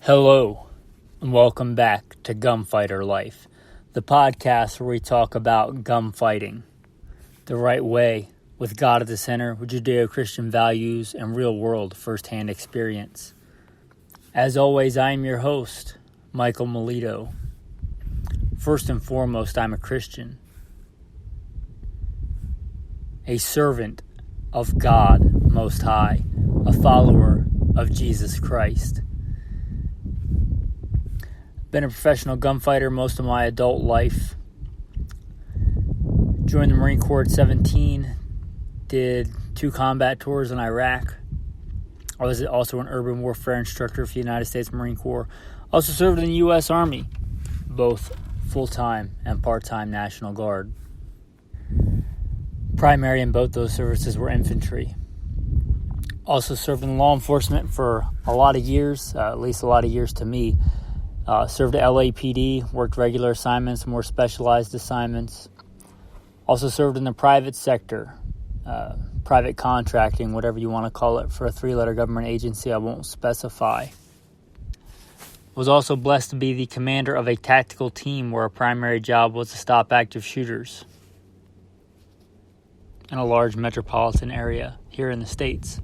Hello, and welcome back to Gunfighter Life, the podcast where we talk about gunfighting the right way, with God at the center, with Judeo-Christian values and real-world first-hand experience. As always, I am your host, Michael Melito. First and foremost, I'm a Christian, a servant of God Most High, a follower of Jesus Christ. Been a professional gunfighter most of my adult life. Joined the Marine Corps at 17. Did 2 combat tours in Iraq. I was also an urban warfare instructor for the United States Marine Corps. Also served in the U.S. Army, both full-time and part-time National Guard. Primary in both those services were infantry. Also served in law enforcement for a lot of years, at least a lot of years to me. Served at LAPD, worked regular assignments, more specialized assignments. Also served in the private sector, private contracting, whatever you want to call it, for a 3-letter government agency I won't specify. Was also blessed to be the commander of a tactical team where our primary job was to stop active shooters in a large metropolitan area here in the States.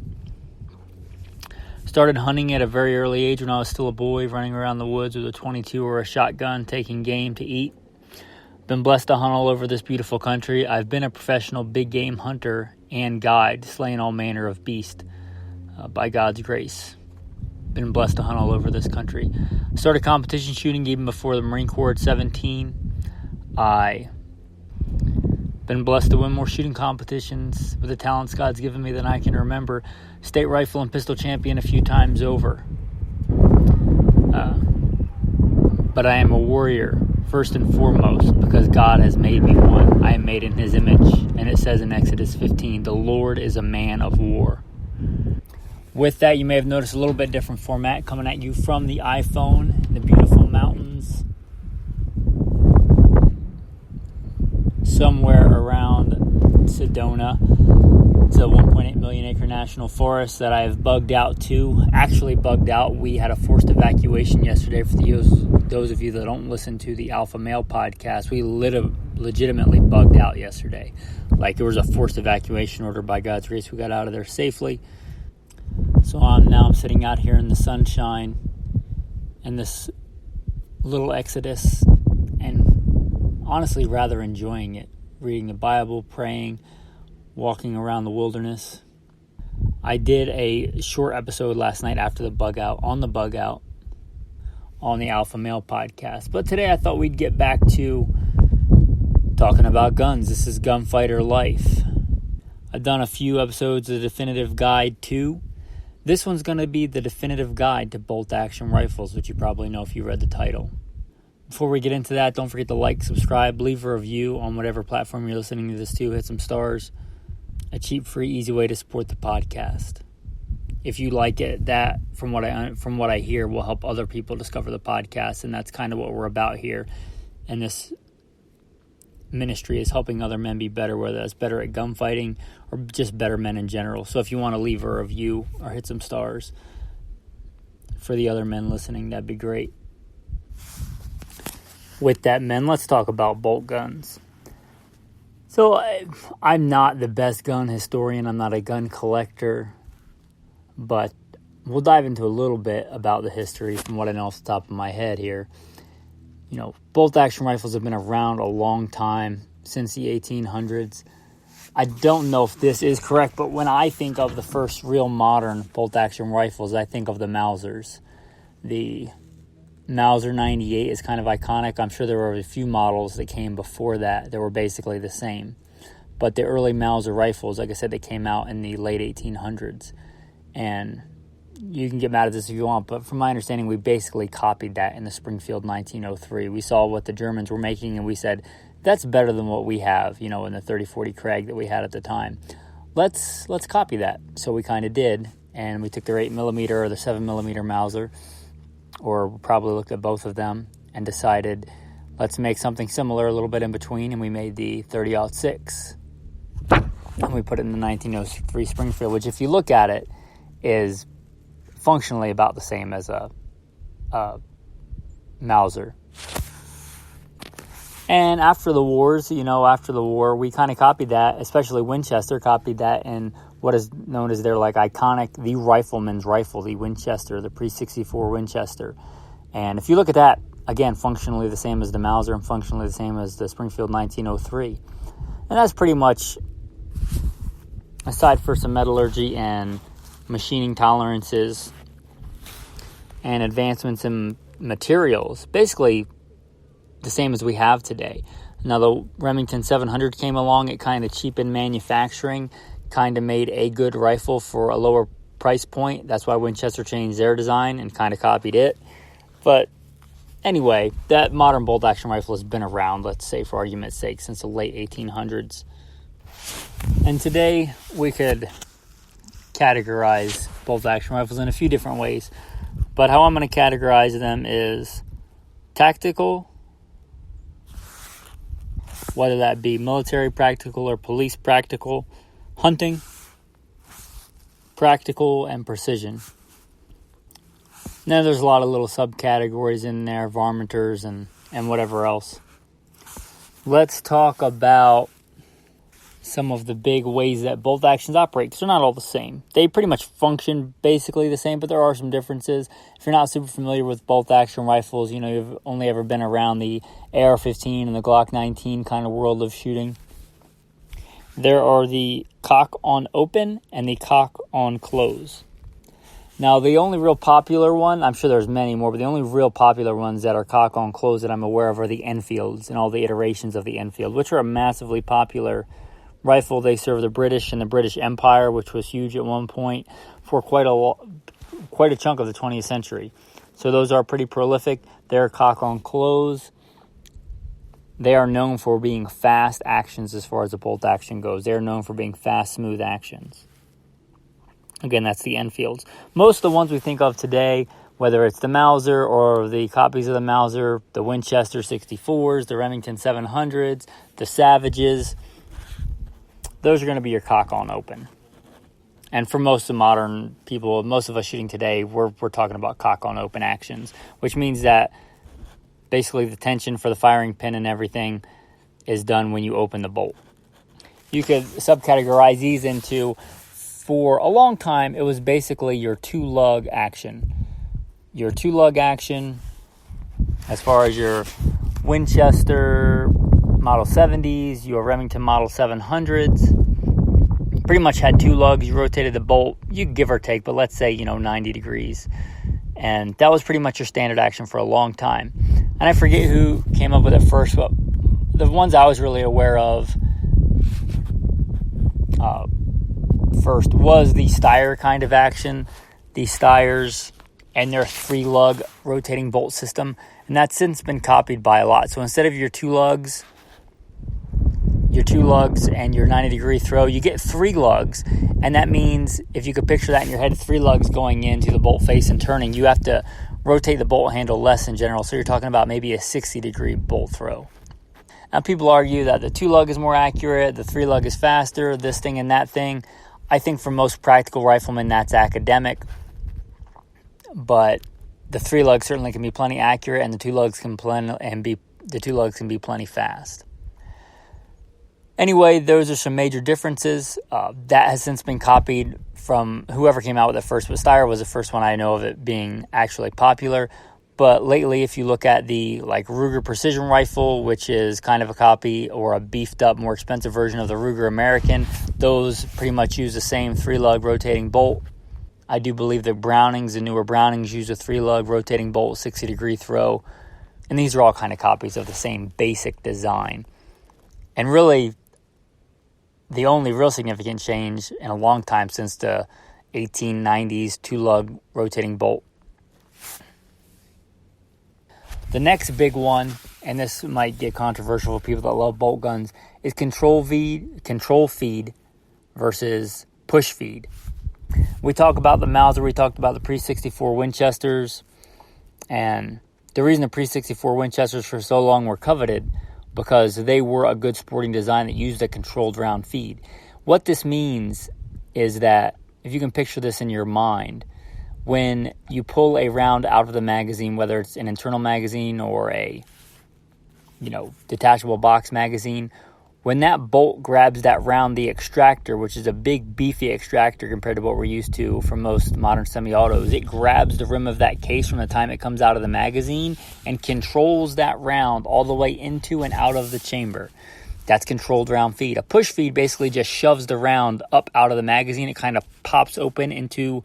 Started hunting at a very early age when I was still a boy, running around the woods with a .22 or a shotgun, taking game to eat. Been blessed to hunt all over this beautiful country. I've been a professional big game hunter and guide, slaying all manner of beast by God's grace. Been blessed to hunt all over this country. Started competition shooting even before the Marine Corps at 17. I been blessed to win more shooting competitions with the talents God's given me than I can remember. State rifle and pistol champion a few times over. But I am a warrior, first and foremost, because God has made me one. I am made in His image, and it says in Exodus 15, the Lord is a man of war. With that, you may have noticed a little bit different format coming at you from the iPhone, the beautiful mountains, somewhere around Sedona. It's a 1.8 million acre national forest that I've bugged out to. Actually bugged out. We had a forced evacuation yesterday. For those of you that don't listen to the Alpha Male podcast, we legitimately bugged out yesterday. Like, there was a forced evacuation order. By God's grace, we got out of there safely. So I'm sitting out here in the sunshine in this little exodus, and honestly rather enjoying it. Reading the Bible, praying, walking around the wilderness. I did a short episode last night after the bug out on the Alpha Male podcast. But today I thought we'd get back to talking about guns. This is Gunfighter Life. I've done a few episodes of the Definitive Guide to. This one's going to be the definitive guide to bolt-action rifles, which you probably know if you read the title. Before we get into that, don't forget to like, subscribe, leave a review on whatever platform you're listening to this to. Hit some stars. A cheap, free, easy way to support the podcast. If you like it, that, from what I hear, will help other people discover the podcast, and that's kind of what we're about here. And this ministry is helping other men be better, whether that's better at gunfighting or just better men in general. So if you want to leave a review or hit some stars for the other men listening, that'd be great. With that, men, let's talk about bolt guns. So I'm not the best gun historian. I'm not a gun collector. But we'll dive into a little bit about the history from what I know off the top of my head here. You know, bolt-action rifles have been around a long time, since the 1800s. I don't know if this is correct, but when I think of the first real modern bolt-action rifles, I think of the Mausers. The Mauser 98 is kind of iconic. I'm sure there were a few models that came before that were basically the same. But the early Mauser rifles, like I said, they came out in the late 1800s. And you can get mad at this if you want, but from my understanding, we basically copied that in the Springfield 1903. We saw what the Germans were making, and we said, that's better than what we have, in the 30-40 Krag that we had at the time. Let's copy that. So we kind of did, and we took their 8mm or the 7mm Mauser, or probably looked at both of them, and decided, let's make something similar, a little bit in between, and we made the 30-06. And we put it in the 1903 Springfield, which if you look at it, is functionally about the same as a Mauser. And after the wars, we kind of copied that, especially Winchester copied that in what is known as their iconic, the rifleman's rifle, the Winchester, the pre-64 Winchester. And if you look at that, again, functionally the same as the Mauser and functionally the same as the Springfield 1903. And that's pretty much, aside for some metallurgy and machining tolerances and advancements in materials, basically the same as we have today. Now, the Remington 700 came along. It kind of cheapened manufacturing, kind of made a good rifle for a lower price point. That's why Winchester changed their design and kind of copied it. But anyway, that modern bolt-action rifle has been around, let's say, for argument's sake, since the late 1800s. And today, we could categorize bolt-action rifles in a few different ways. But how I'm going to categorize them is tactical, whether that be military practical or police practical, hunting, practical, and precision. Now there's a lot of little subcategories in there, varminters and whatever else. Let's talk about some of the big ways that bolt actions operate, because they're not all the same. They pretty much function basically the same, but there are some differences. If you're not super familiar with bolt action rifles, you've only ever been around the AR-15 and the Glock 19 kind of world of shooting. There are the cock on open and the cock on close. Now, the only real popular one, I'm sure there's many more, but the only real popular ones that are cock on close that I'm aware of are the Enfields and all the iterations of the Enfield, which are a massively popular rifle. They serve the British and the British Empire, which was huge at one point for quite a chunk of the 20th century. So those are pretty prolific. They're cock on close. They are known for being fast actions as far as the bolt action goes. They're known for being fast, smooth actions. Again, that's the Enfields. Most of the ones we think of today, whether it's the Mauser or the copies of the Mauser, the Winchester 64s, the Remington 700s, the Savages, those are going to be your cock on open. And for most of modern people, most of us shooting today, we're talking about cock on open actions, which means that basically the tension for the firing pin and everything is done when you open the bolt. You could subcategorize these into, for a long time, it was basically your two-lug action. Your two-lug action, as far as your Winchester Model 70s, your Remington Model 700s, pretty much had two lugs. You rotated the bolt, you give or take, but let's say, 90 degrees. And that was pretty much your standard action for a long time. And I forget who came up with it first, but the ones I was really aware of first was the Steyr kind of action. The Steyrs and their three-lug rotating bolt system. And that's since been copied by a lot. So instead of your two lugs and your 90-degree throw, you get three lugs. And that means, if you could picture that in your head, three lugs going into the bolt face and turning, you have to rotate the bolt handle less in general. So you're talking about maybe a 60-degree bolt throw. Now, people argue that the two-lug is more accurate, the three-lug is faster, this thing and that thing. I think for most practical riflemen, that's academic. But the three-lug certainly can be plenty accurate, and the two-lugs can be plenty fast. Anyway, those are some major differences. That has since been copied from whoever came out with it first, but Steyr was the first one I know of it being actually popular. But lately, if you look at the Ruger Precision Rifle, which is kind of a copy or a beefed up, more expensive version of the Ruger American, those pretty much use the same three-lug rotating bolt. I do believe that the newer Brownings use a three-lug rotating bolt, 60-degree throw. And these are all kind of copies of the same basic design. And really, the only real significant change in a long time since the 1890s two-lug rotating bolt. The next big one, and this might get controversial for people that love bolt guns, is control feed versus push feed. We talk about the Mauser, we talked about the pre-64 Winchesters, and the reason the pre-64 Winchesters for so long were coveted because they were a good sporting design that used a controlled round feed. What this means is that, if you can picture this in your mind, when you pull a round out of the magazine, whether it's an internal magazine or a, detachable box magazine, when that bolt grabs that round, the extractor, which is a big beefy extractor compared to what we're used to from most modern semi-autos, it grabs the rim of that case from the time it comes out of the magazine and controls that round all the way into and out of the chamber. That's controlled round feed. A push feed basically just shoves the round up out of the magazine. It kind of pops open into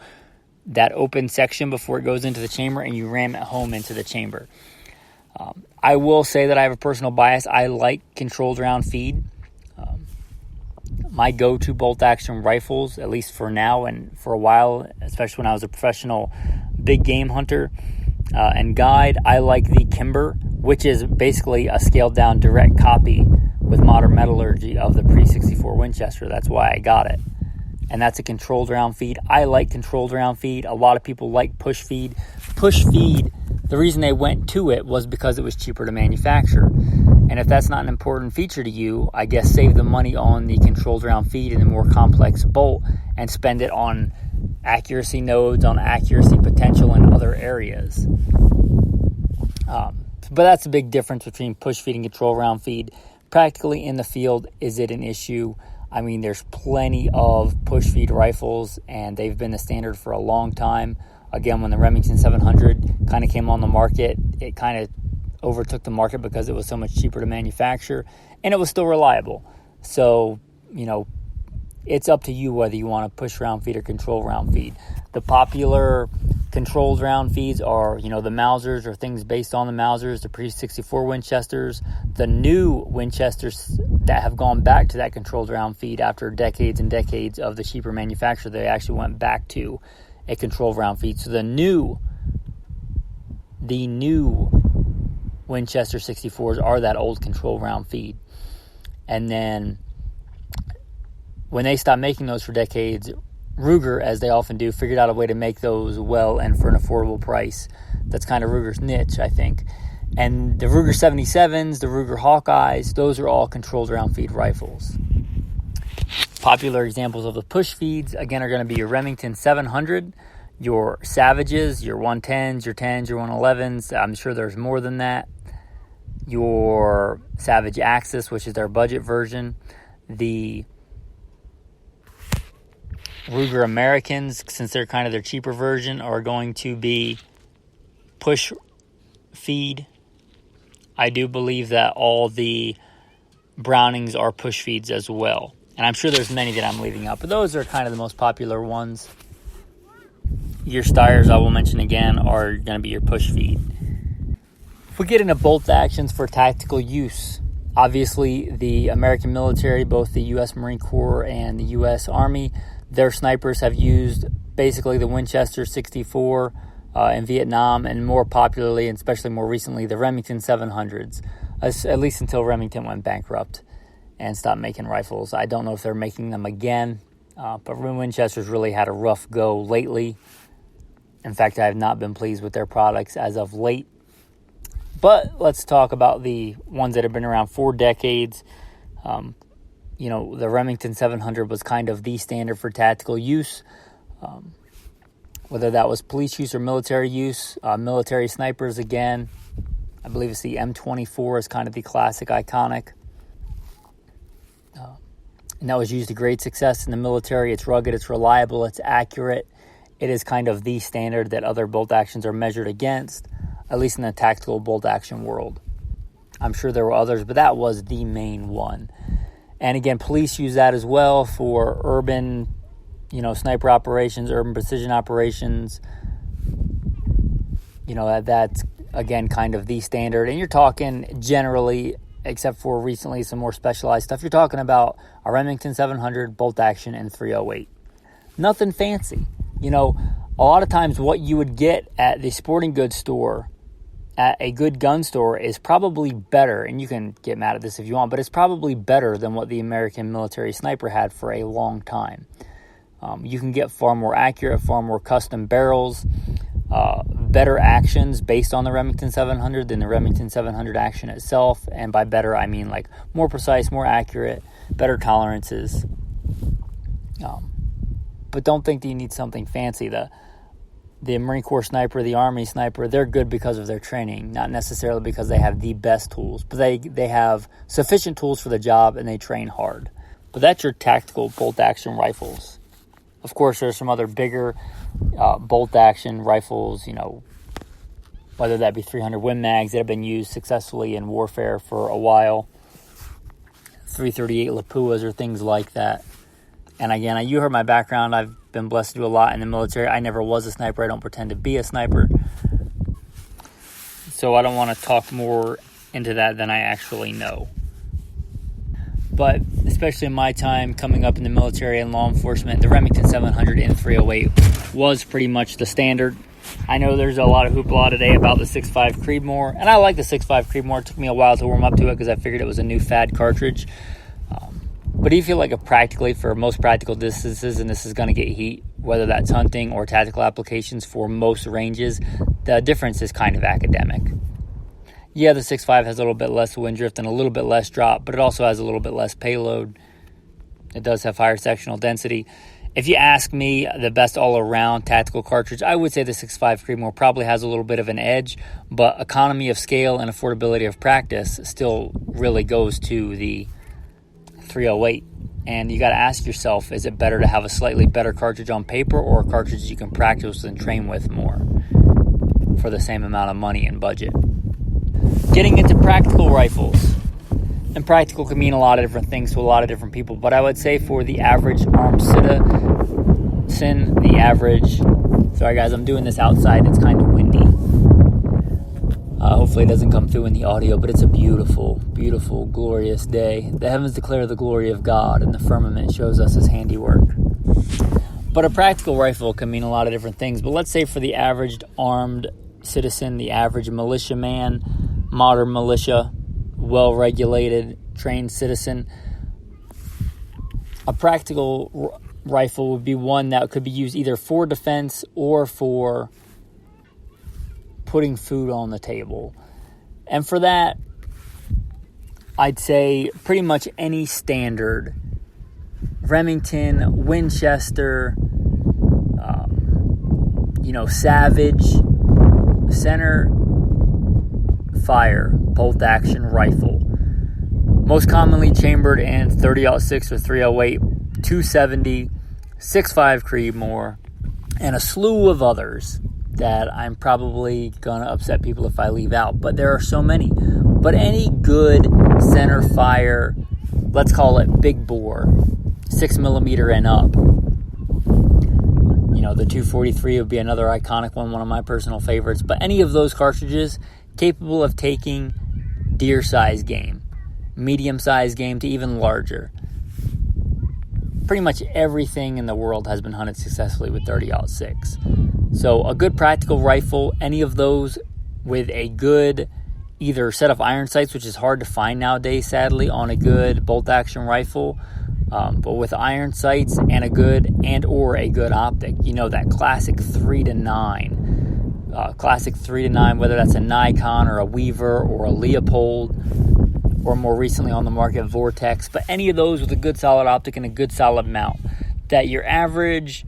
that open section before it goes into the chamber, and you ram it home into the chamber. I will say that I have a personal bias. I like controlled round feed. My go-to bolt-action rifles, at least for now and for a while, especially when I was a professional big game hunter and guide, I like the Kimber, which is basically a scaled-down direct copy with modern metallurgy of the pre-64 Winchester. That's why I got it. And that's a controlled round feed. I like controlled round feed. A lot of people like push feed. Push feed, the reason they went to it was because it was cheaper to manufacture. And if that's not an important feature to you, I guess save the money on the controlled round feed and the more complex bolt and spend it on accuracy nodes, on accuracy potential in other areas. But that's a big difference between push feed and control round feed. Practically in the field, is it an issue? I mean, there's plenty of push feed rifles, and they've been the standard for a long time. Again, when the Remington 700 kind of came on the market, it kind of overtook the market because it was so much cheaper to manufacture, and it was still reliable. So, it's up to you whether you want to push round feed or control round feed. The popular controlled round feeds are, the Mausers or things based on the Mausers, the pre-64 Winchesters, the new Winchesters that have gone back to that controlled round feed after decades and decades of the cheaper manufacturer. They actually went back to a controlled round feed. So the new Winchester 64s are that old controlled round feed. And then when they stopped making those for decades, Ruger, as they often do, figured out a way to make those well and for an affordable price. That's kind of Ruger's niche, I think. And the Ruger 77s, the Ruger Hawkeyes, those are all controlled round feed rifles. Popular examples of the push feeds, again, are going to be your Remington 700, your Savages, your 110s, your 10s, your 111s. I'm sure there's more than that. Your Savage Axis, which is their budget version. The Ruger Americans, since they're kind of their cheaper version, are going to be push feed. I do believe that all the Brownings are push feeds as well. And I'm sure there's many that I'm leaving out, but those are kind of the most popular ones. Your Steyrs, I will mention again, are going to be your push feed. If we get into bolt actions for tactical use, obviously the American military, both the U.S. Marine Corps and the U.S. Army, their snipers have used basically the Winchester 64 in Vietnam, and more popularly, and especially more recently, the Remington 700s, at least until Remington went bankrupt and stopped making rifles. I don't know if they're making them again, but Winchester's really had a rough go lately. In fact, I have not been pleased with their products as of late. But let's talk about the ones that have been around for decades. The Remington 700 was kind of the standard for tactical use, whether that was police use or military use. Military snipers, again, I believe it's the M24 is kind of the classic iconic. And that was used to great success in the military. It's rugged, it's reliable, it's accurate. It is kind of the standard that other bolt actions are measured against, at least in the tactical bolt action world. I'm sure there were others, but that was the main one. And again, police use that as well for urban, sniper operations, urban precision operations. That's, again, kind of the standard. And you're talking generally, except for recently some more specialized stuff, you're talking about a Remington 700, bolt action, and 308. Nothing fancy. A lot of times what you would get at the sporting goods store, at a good gun store, is probably better, and you can get mad at this if you want, but it's probably better than what the American military sniper had for a long time. You can get far more accurate, far more custom barrels, better actions based on the Remington 700 than the Remington 700 action itself. And by better, I mean like more precise, more accurate, better tolerances. But don't think that you need something fancy. The the Marine Corps sniper, the Army sniper, they're good because of their training, not necessarily because they have the best tools, but they have sufficient tools for the job and they train hard. But that's your tactical bolt-action rifles. Of course, there's some other bigger bolt-action rifles, whether that be 300 Win Mags that have been used successfully in warfare for a while, 338 Lapuas or things like that. And again, you heard my background. I've been blessed to do a lot in the military. I never was a sniper. I don't pretend to be a sniper. So I don't want to talk more into that than I actually know. But especially in my time coming up in the military and law enforcement, the Remington 700 in 308 was pretty much the standard. I know there's a lot of hoopla today about the 6.5 Creedmoor, and I like the 6.5 Creedmoor. It took me a while to warm up to it because I figured it was a new fad cartridge. But do you feel like practically for most practical distances, and this is going to get heat, whether that's hunting or tactical applications for most ranges, the difference is kind of academic. Yeah, the 6.5 has a little bit less wind drift and a little bit less drop, but it also has a little bit less payload. It does have higher sectional density. If you ask me, the best all-around tactical cartridge, I would say the 6.5 Creedmoor probably has a little bit of an edge, but economy of scale and affordability of practice still really goes to the 308. And you got to ask yourself, is it better to have a slightly better cartridge on paper or a cartridge you can practice and train with more for the same amount of money and budget? Getting into practical rifles. And practical can mean a lot of different things to a lot of different people, but I would say for the average armed citizen, sorry guys, I'm doing this outside, it's kind of windy. Hopefully it doesn't come through in the audio, but it's a beautiful, beautiful, glorious day. The heavens declare the glory of God, and the firmament shows us his handiwork. But a practical rifle can mean a lot of different things, but let's say for the average armed citizen, the average militiaman, modern militia, well-regulated, trained citizen, a practical rifle would be one that could be used either for defense or for putting food on the table. And for that, I'd say pretty much any standard Remington, Winchester, Savage, center fire bolt-action rifle. Most commonly chambered in 30-06 or 308, 270, 6.5 Creedmoor, and a slew of others that I'm probably going to upset people if I leave out. But there are so many. But any good center fire, let's call it big bore, 6mm and up. The 243 would be another iconic one of my personal favorites. But any of those cartridges capable of taking deer-size game, medium-size game to even larger. Pretty much everything in the world has been hunted successfully with 30-06. So a good practical rifle, any of those with a good either set of iron sights, which is hard to find nowadays, sadly, on a good bolt-action rifle, but with iron sights and a good optic. That classic 3-9. Classic 3-9, whether that's a Nikon or a Weaver or a Leopold, or more recently on the market, Vortex. But any of those with a good solid optic and a good solid mount that your average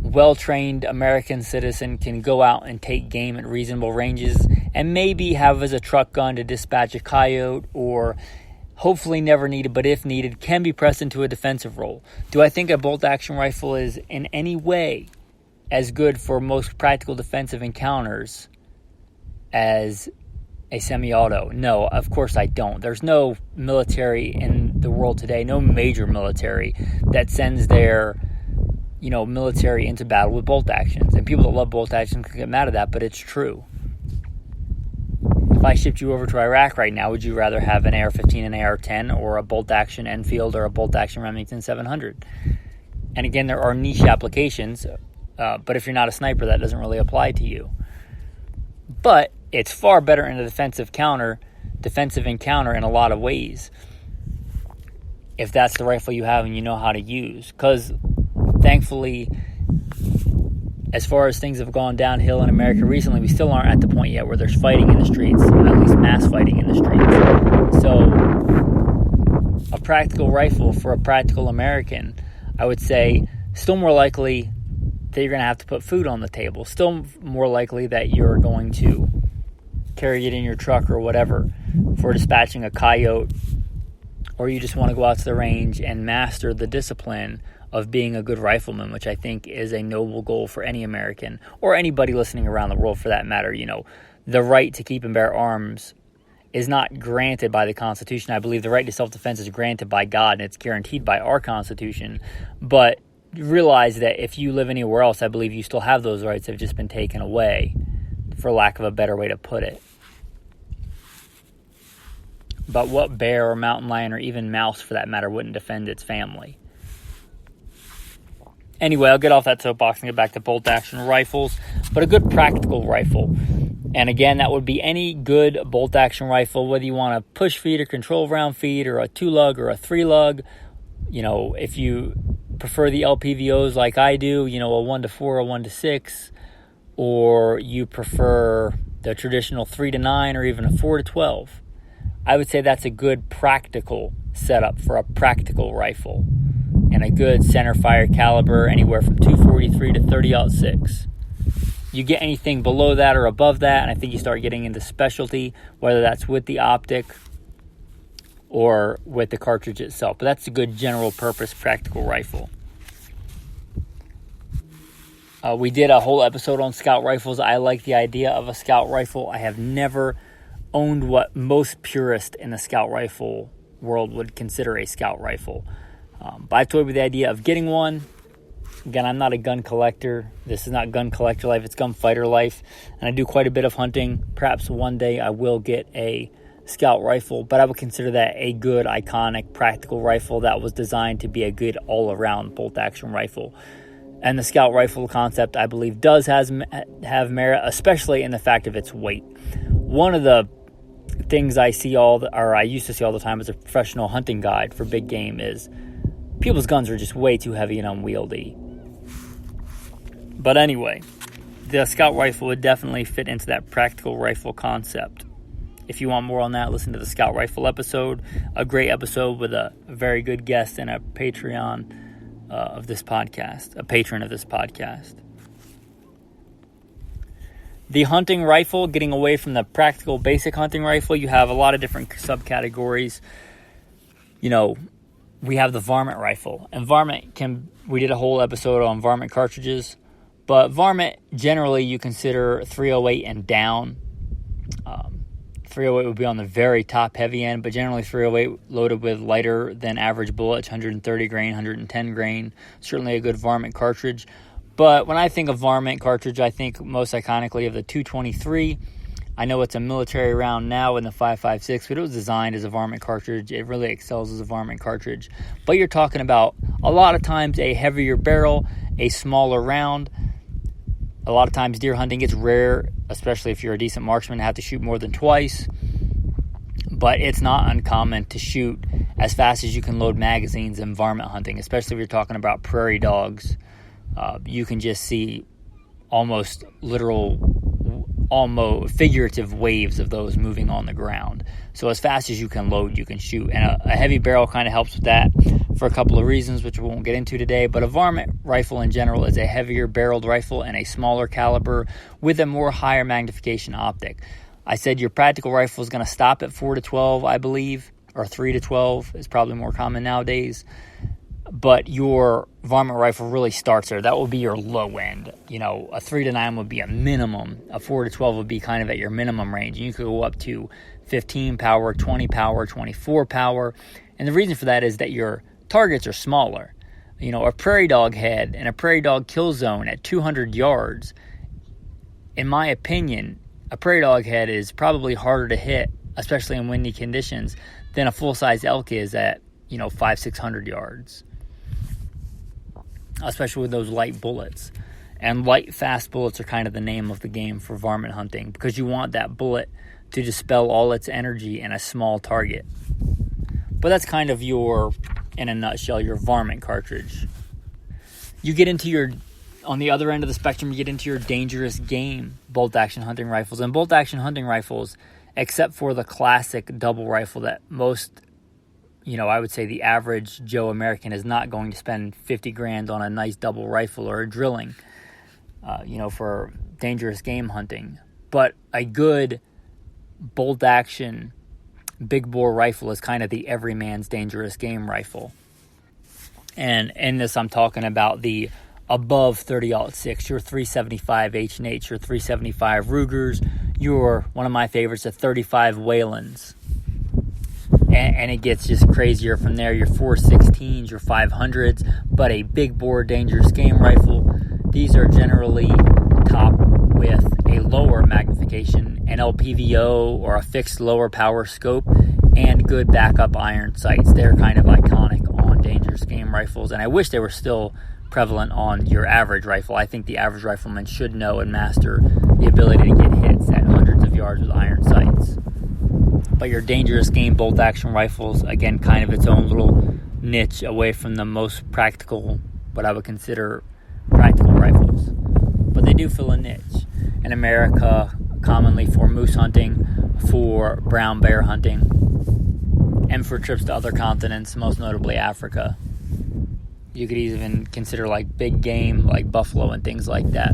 well-trained American citizen can go out and take game at reasonable ranges and maybe have as a truck gun to dispatch a coyote, or hopefully never needed, but if needed, can be pressed into a defensive role. Do I think a bolt-action rifle is in any way as good for most practical defensive encounters as a semi-auto? No, of course I don't. There's no military in the world today, no major military that sends their military into battle with bolt actions. And people that love bolt actions can get mad at that, but it's true. If I shipped you over to Iraq right now, would you rather have an AR-15 and AR-10 or a bolt-action Enfield or a bolt-action Remington 700? And again, there are niche applications, but if you're not a sniper, that doesn't really apply to you. But it's far better in a defensive encounter in a lot of ways, if that's the rifle you have and you know how to use. Because thankfully, as far as things have gone downhill in America recently, we still aren't at the point yet where there's fighting in the streets, at least mass fighting in the streets. So a practical rifle for a practical American, I would say, still more likely that you're going to have to put food on the table. Still more likely that you're going to carry it in your truck or whatever for dispatching a coyote, or you just want to go out to the range and master the discipline of being a good rifleman, which I think is a noble goal for any American, or anybody listening around the world for that matter. The right to keep and bear arms is not granted by the Constitution. I believe the right to self-defense is granted by God, and it's guaranteed by our Constitution. But realize that if you live anywhere else, I believe you still have those rights. They've just been taken away, for lack of a better way to put it. But what bear or mountain lion or even mouse, for that matter, wouldn't defend its family? Anyway, I'll get off that soapbox and get back to bolt-action rifles. But a good practical rifle. And again, that would be any good bolt-action rifle, whether you want a push feed or control round feed or a 2-lug or a 3-lug. If you prefer the LPVOs like I do, a 1-4 or 1-6, or you prefer the traditional 3-9 or even a 4-12. I would say that's a good practical setup for a practical rifle, and a good center fire caliber anywhere from 243 to 30-06. You get anything below that or above that, and I think you start getting into specialty, whether that's with the optic or with the cartridge itself. But that's a good general purpose practical rifle. We did a whole episode on scout rifles. I like the idea of a scout rifle. I have never owned what most purists in the scout rifle world would consider a scout rifle. But I toyed with the idea of getting one. Again, I'm not a gun collector. This is not gun collector life. It's gunfighter life. And I do quite a bit of hunting. Perhaps one day I will get a scout rifle, but I would consider that a good, iconic, practical rifle that was designed to be a good all-around bolt-action rifle. And the scout rifle concept, I believe, does have merit, especially in the fact of its weight. One of the things I used to see all the time as a professional hunting guide for big game is people's guns are just way too heavy and unwieldy. But anyway, the scout rifle would definitely fit into that practical rifle concept. If you want more on that, listen to the scout rifle episode. A great episode with a very good guest and a Patreon of this podcast, a patron of this podcast. The hunting rifle, getting away from the practical basic hunting rifle, you have a lot of different subcategories. We have the varmint rifle. And we did a whole episode on varmint cartridges. But varmint, generally, you consider 308 and down. 308 would be on the very top heavy end, but generally 308 loaded with lighter than average bullets, 130 grain, 110 grain. Certainly a good varmint cartridge. But when I think of varmint cartridge, I think most iconically of the 223. I know it's a military round now in the 5.56, but it was designed as a varmint cartridge. It really excels as a varmint cartridge. But you're talking about a lot of times a heavier barrel, a smaller round. A lot of times deer hunting, it's rare, especially if you're a decent marksman, to have to shoot more than twice. But it's not uncommon to shoot as fast as you can load magazines in varmint hunting, especially if you're talking about prairie dogs. You can just see almost figurative waves of those moving on the ground. So as fast as you can load, you can shoot. And a heavy barrel kind of helps with that for a couple of reasons, which we won't get into today. But a varmint rifle in general is a heavier barreled rifle and a smaller caliber with a more higher magnification optic. I said your practical rifle is going to stop at 4-12, I believe, or 3-12 is probably more common nowadays. But your varmint rifle really starts there. That will be your low end. A 3-9 would be a minimum. A 4-12 would be kind of at your minimum range. And you could go up to 15 power, 20 power, 24 power. And the reason for that is that your targets are smaller. A prairie dog head and a prairie dog kill zone at 200 yards, in my opinion, a prairie dog head is probably harder to hit, especially in windy conditions, than a full-size elk is at, 500-600 yards. Especially with those light bullets. And light, fast bullets are kind of the name of the game for varmint hunting, because you want that bullet to dispel all its energy in a small target. But that's kind of in a nutshell, your varmint cartridge. You get into on the other end of the spectrum, you get into your dangerous game bolt-action hunting rifles. And bolt-action hunting rifles, except for the classic double rifle that most, I would say the average Joe American is not going to spend $50,000 on a nice double rifle or a drilling. for dangerous game hunting. But a good bolt action big bore rifle is kind of the everyman's dangerous game rifle. And in this, I'm talking about the above 30-06, your 375 H&H, your 375 Rugers, your, one of my favorites, the 35 Whalens. And it gets just crazier from there, your 416s, your 500s, but a big bore dangerous game rifle. These are generally topped with a lower magnification, an LPVO or a fixed lower power scope, and good backup iron sights. They're kind of iconic on dangerous game rifles, and I wish they were still prevalent on your average rifle. I think the average rifleman should know and master the ability to get hits at hundreds of yards with iron sights. But your dangerous game bolt action rifles, again, kind of its own little niche away from the most practical, what I would consider practical rifles. But they do fill a niche. In America, commonly for moose hunting, for brown bear hunting, and for trips to other continents, most notably Africa. You could even consider like big game, like buffalo and things like that.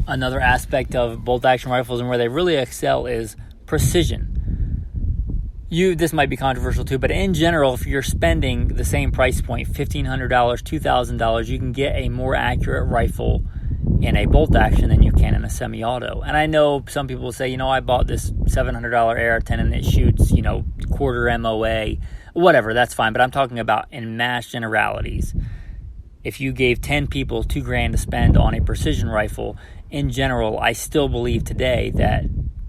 Another aspect of bolt action rifles and where they really excel is precision. This might be controversial too, but in general, if you're spending the same price point, $1,500, $2,000, you can get a more accurate rifle in a bolt action than you can in a semi-auto. And I know some people will say, I bought this $700 AR-10 and it shoots, quarter MOA, whatever, that's fine. But I'm talking about in mass generalities. If you gave 10 people $2,000 to spend on a precision rifle, in general, I still believe today that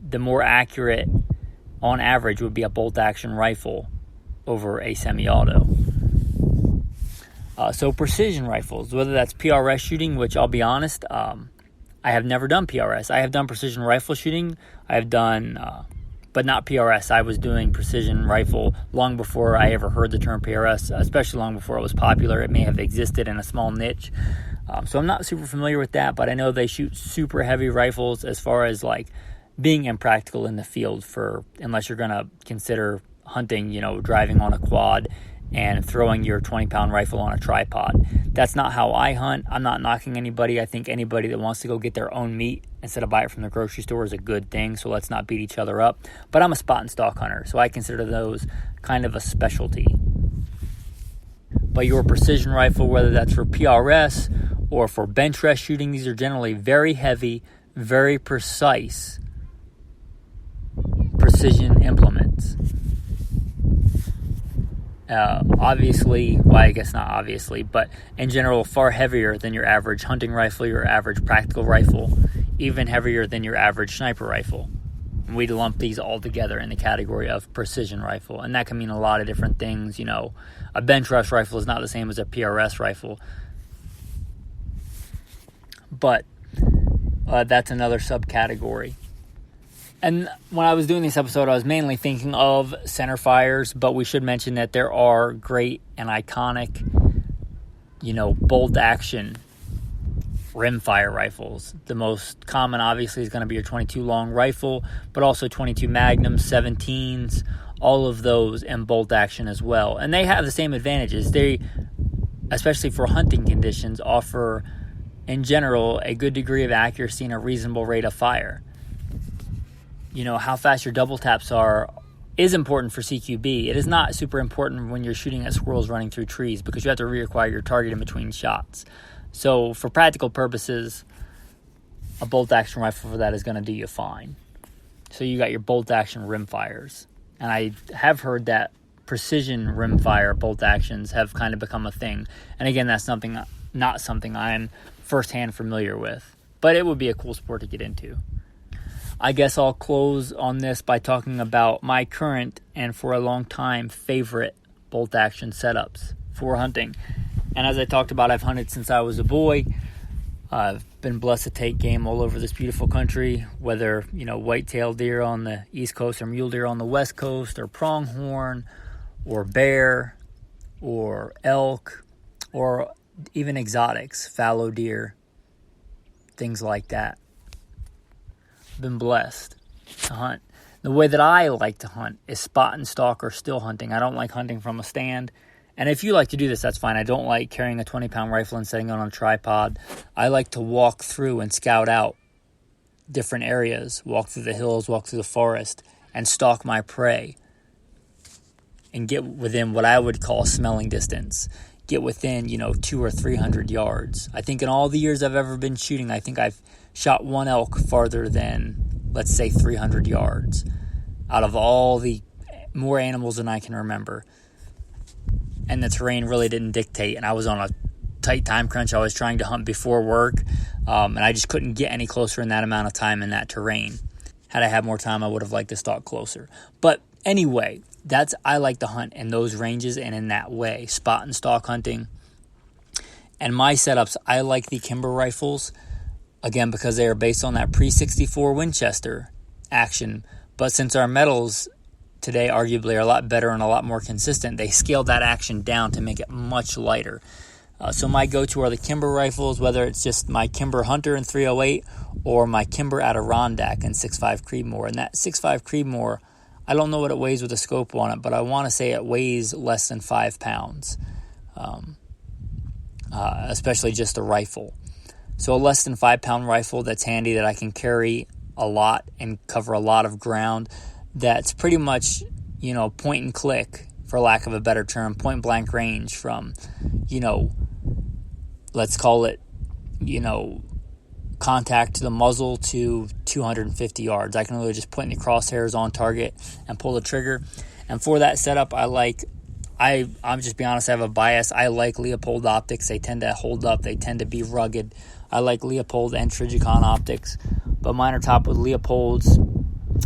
the more accurate on average would be a bolt action rifle over a semi-auto. So precision rifles, whether that's PRS shooting, which I'll be honest, I have never done PRS. I have done precision rifle shooting. I have done, but not PRS. I was doing precision rifle long before I ever heard the term PRS, especially long before it was popular. It may have existed in a small niche. So I'm not super familiar with that, but I know they shoot super heavy rifles as far as like being impractical in the field unless you're going to consider hunting, driving on a quad and throwing your 20-pound rifle on a tripod. That's not how I hunt. I'm not knocking anybody. I think anybody that wants to go get their own meat instead of buy it from the grocery store is a good thing, so let's not beat each other up. But I'm a spot and stalk hunter, so I consider those kind of a specialty. But your precision rifle, whether that's for PRS or for bench rest shooting, these are generally very heavy, very precise precision implements. Obviously, well, I guess not obviously, but in general, far heavier than your average hunting rifle, your average practical rifle, even heavier than your average sniper rifle. And we'd lump these all together in the category of precision rifle, and that can mean a lot of different things. A bench rest rifle is not the same as a PRS rifle, but that's another subcategory. And when I was doing this episode, I was mainly thinking of center fires, but we should mention that there are great and iconic, bolt action rimfire rifles. The most common, obviously, is going to be your 22 long rifle, but also 22 Magnums, 17s, all of those in bolt action as well. And they have the same advantages. They, especially for hunting conditions, offer, in general, a good degree of accuracy and a reasonable rate of fire. How fast your double taps are is important for CQB. It is not super important when you're shooting at squirrels running through trees because you have to reacquire your target in between shots. So for practical purposes, a bolt action rifle for that is going to do you fine. So you got your bolt action rimfires. And I have heard that precision rimfire bolt actions have kind of become a thing. And again, that's not something I'm firsthand familiar with. But it would be a cool sport to get into. I guess I'll close on this by talking about my current and for a long time favorite bolt action setups for hunting. And as I talked about, I've hunted since I was a boy. I've been blessed to take game all over this beautiful country, whether, white-tailed deer on the East Coast or mule deer on the West Coast or pronghorn or bear or elk or even exotics, fallow deer, things like that. Been blessed to hunt. The way that I like to hunt is spot and stalk or still hunting. I don't like hunting from a stand, And if you like to do this, that's fine. I don't like carrying a 20-pound rifle and setting it on a tripod. I like to walk through and scout out different areas, walk through the hills, walk through the forest, and stalk my prey and get within what I would call smelling distance. Get within, 200 or 300 yards. I think in all the years I've ever been shooting, I think I've shot one elk farther than, let's say, 300 yards out of all the more animals than I can remember. And the terrain really didn't dictate, and I was on a tight time crunch. I was trying to hunt before work, and I just couldn't get any closer in that amount of time in that terrain. Had I had more time, I would have liked to stalk closer. But anyway, I like to hunt in those ranges and in that way, spot and stalk hunting. And my setups, I like the Kimber Rifles, again, because they are based on that pre-64 Winchester action. But since our metals today arguably are a lot better and a lot more consistent, they scaled that action down to make it much lighter. So my go-to are the Kimber Rifles, whether it's just my Kimber Hunter in 308 or my Kimber Adirondack in 6.5 Creedmoor. And that 6.5 Creedmoor, I don't know what it weighs with a scope on it, but I want to say it weighs less than 5 pounds, especially just a rifle. So a less than 5 pound rifle that's handy, that I can carry a lot and cover a lot of ground. That's pretty much, point and click, for lack of a better term, point blank range from, let's call it, contact to the muzzle to 250 yards. I can really just point the crosshairs on target and pull the trigger. And for that setup, I'm just be honest, I have a bias. I like Leupold optics. They tend to hold up. They tend to be rugged. I like Leupold and Trijicon optics, but mine are topped with Leopolds.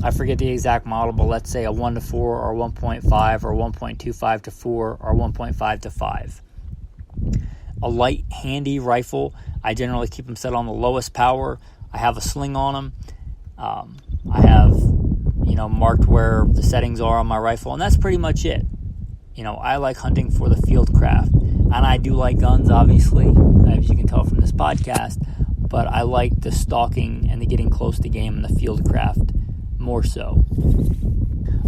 I forget the exact model, but let's say a 1:4 or 1.5 or 1.25 to 4 or 1.5 to 5. A light, handy rifle. I generally keep them set on the lowest power. I have a sling on them. I have, marked where the settings are on my rifle, and that's pretty much it. I like hunting for the field craft, and I do like guns, obviously, as you can tell from this podcast, but I like the stalking and the getting close to game and the field craft more so.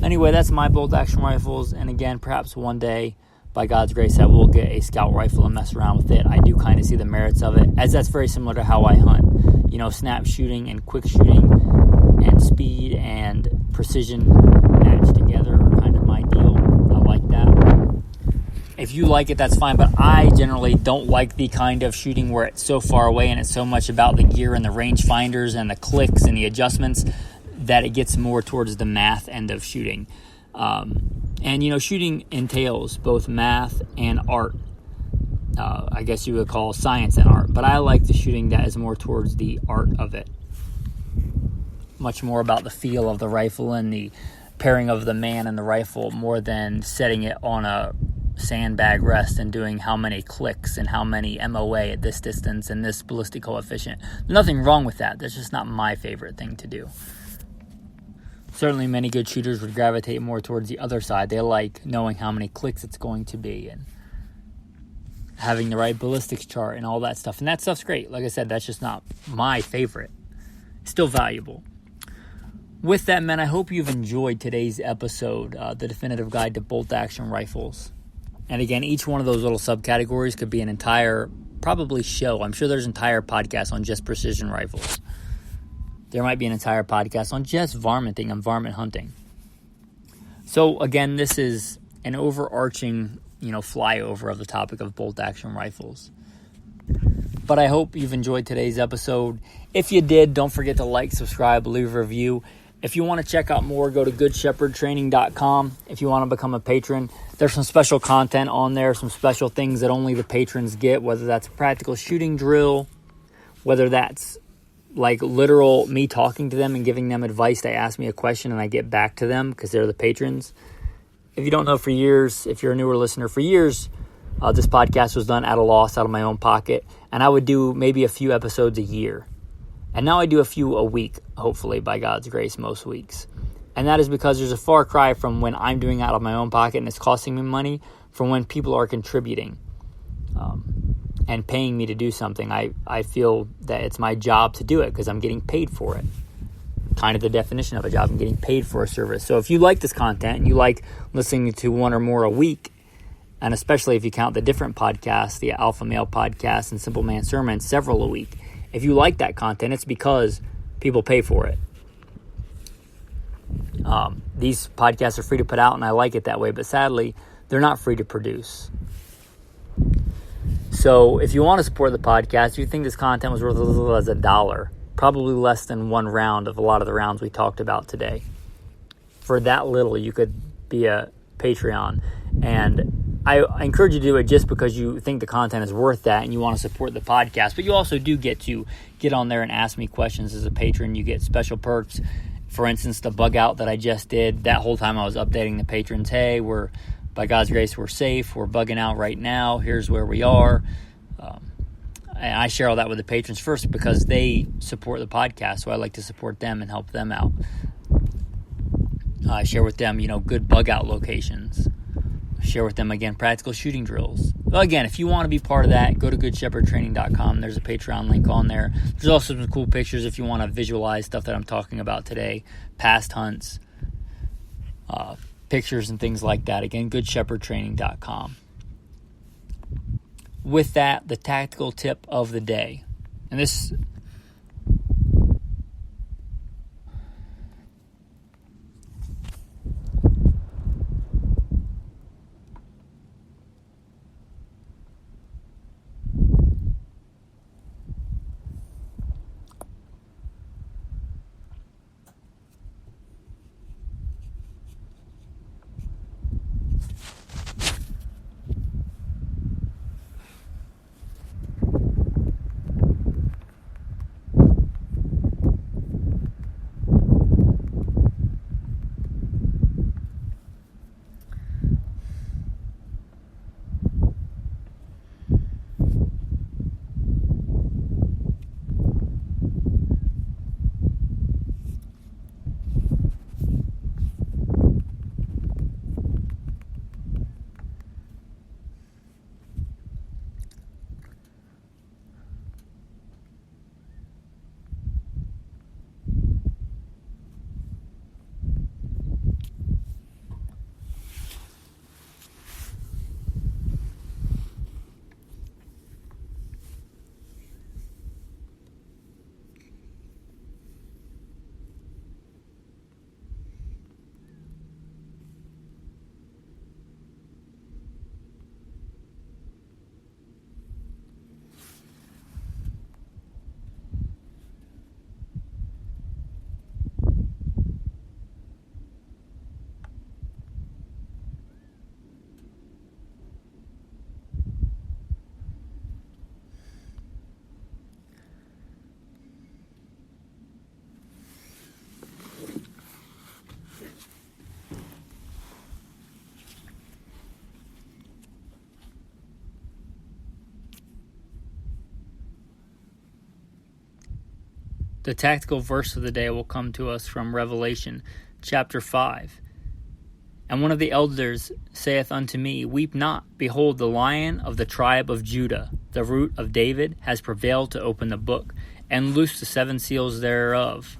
Anyway, that's my bolt action rifles, and again, perhaps one day, by God's grace, I will get a scout rifle and mess around with it. I do kind of see the merits of it, as that's very similar to how I hunt. Snap shooting and quick shooting and speed and precision matched together are kind of my deal. I like that. If you like it, that's fine, but I generally don't like the kind of shooting where it's so far away and it's so much about the gear and the rangefinders and the clicks and the adjustments that it gets more towards the math end of shooting. And shooting entails both math and art. I guess you would call science and art. But I like the shooting that is more towards the art of it. Much more about the feel of the rifle and the pairing of the man and the rifle, more than setting it on a sandbag rest and doing how many clicks and how many MOA at this distance and this ballistic coefficient. Nothing wrong with that. That's just not my favorite thing to do. Certainly many good shooters would gravitate more towards the other side. They like knowing how many clicks it's going to be and having the right ballistics chart and all that stuff. And that stuff's great. Like I said, that's just not my favorite. Still valuable. With that, man, I hope you've enjoyed today's episode, the definitive guide to bolt action rifles. And again, each one of those little subcategories could be an entire, probably show. I'm sure there's entire podcasts on just precision rifles. There might be an entire podcast on just varminting and varmint hunting. So again, this is an overarching, flyover of the topic of bolt action rifles. But I hope you've enjoyed today's episode. If you did, don't forget to like, subscribe, leave a review. If you want to check out more, go to goodshepherdtraining.com. If you want to become a patron, there's some special content on there, some special things that only the patrons get, whether that's a practical shooting drill, whether that's like literal me talking to them and giving them advice. They ask me a question and I get back to them because they're the patrons. If you don't know, for years, if you're a newer listener, for years, this podcast was done at a loss, out of my own pocket, and I would do maybe a few episodes a year. And now I do a few a week, hopefully, by God's grace, most weeks. And that is because there's a far cry from when I'm doing it out of my own pocket and it's costing me money, from when people are contributing and paying me to do something. I feel that it's my job to do it because I'm getting paid for it. Kind of the definition of a job. I'm getting paid for a service. So if you like this content and you like listening to one or more a week, and especially if you count the different podcasts, the Alpha Male Podcast and Simple Man Sermons, several a week. If you like that content, it's because people pay for it. These podcasts are free to put out, and I like it that way, but sadly, they're not free to produce. So if you want to support the podcast, if you think this content was worth as little as $1, probably less than one round of a lot of the rounds we talked about today. For that little, you could be a Patreon. And I encourage you to do it just because you think the content is worth that and you want to support the podcast. But you also do get to get on there and ask me questions as a patron. You get special perks. For instance, the bug out that I just did, that whole time I was updating the patrons, hey, by God's grace, we're safe. We're bugging out right now. Here's where we are. And I share all that with the patrons first because they support the podcast, so I like to support them and help them out. I share with them, good bug out locations. Share with them, again, practical shooting drills. Well, again, if you want to be part of that, go to goodshepherdtraining.com. There's a Patreon link on there. There's also some cool pictures if you want to visualize stuff that I'm talking about today, past hunts, pictures and things like that. Again, goodshepherdtraining.com. With that, the tactical tip of the day. And this... The tactical verse of the day will come to us from Revelation chapter 5. And one of the elders saith unto me, Weep not, behold, the Lion of the tribe of Judah, the root of David, has prevailed to open the book, and loose the seven seals thereof.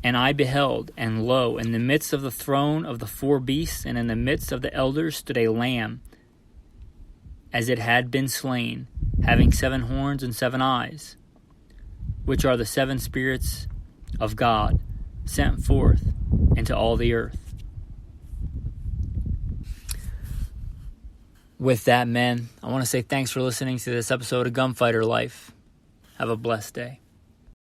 And I beheld, and lo, in the midst of the throne of the four beasts, and in the midst of the elders, stood a lamb, as it had been slain, having 7 horns and 7 eyes, which are the 7 spirits of God, sent forth into all the earth. With that, men, I want to say thanks for listening to this episode of Gunfighter Life. Have a blessed day.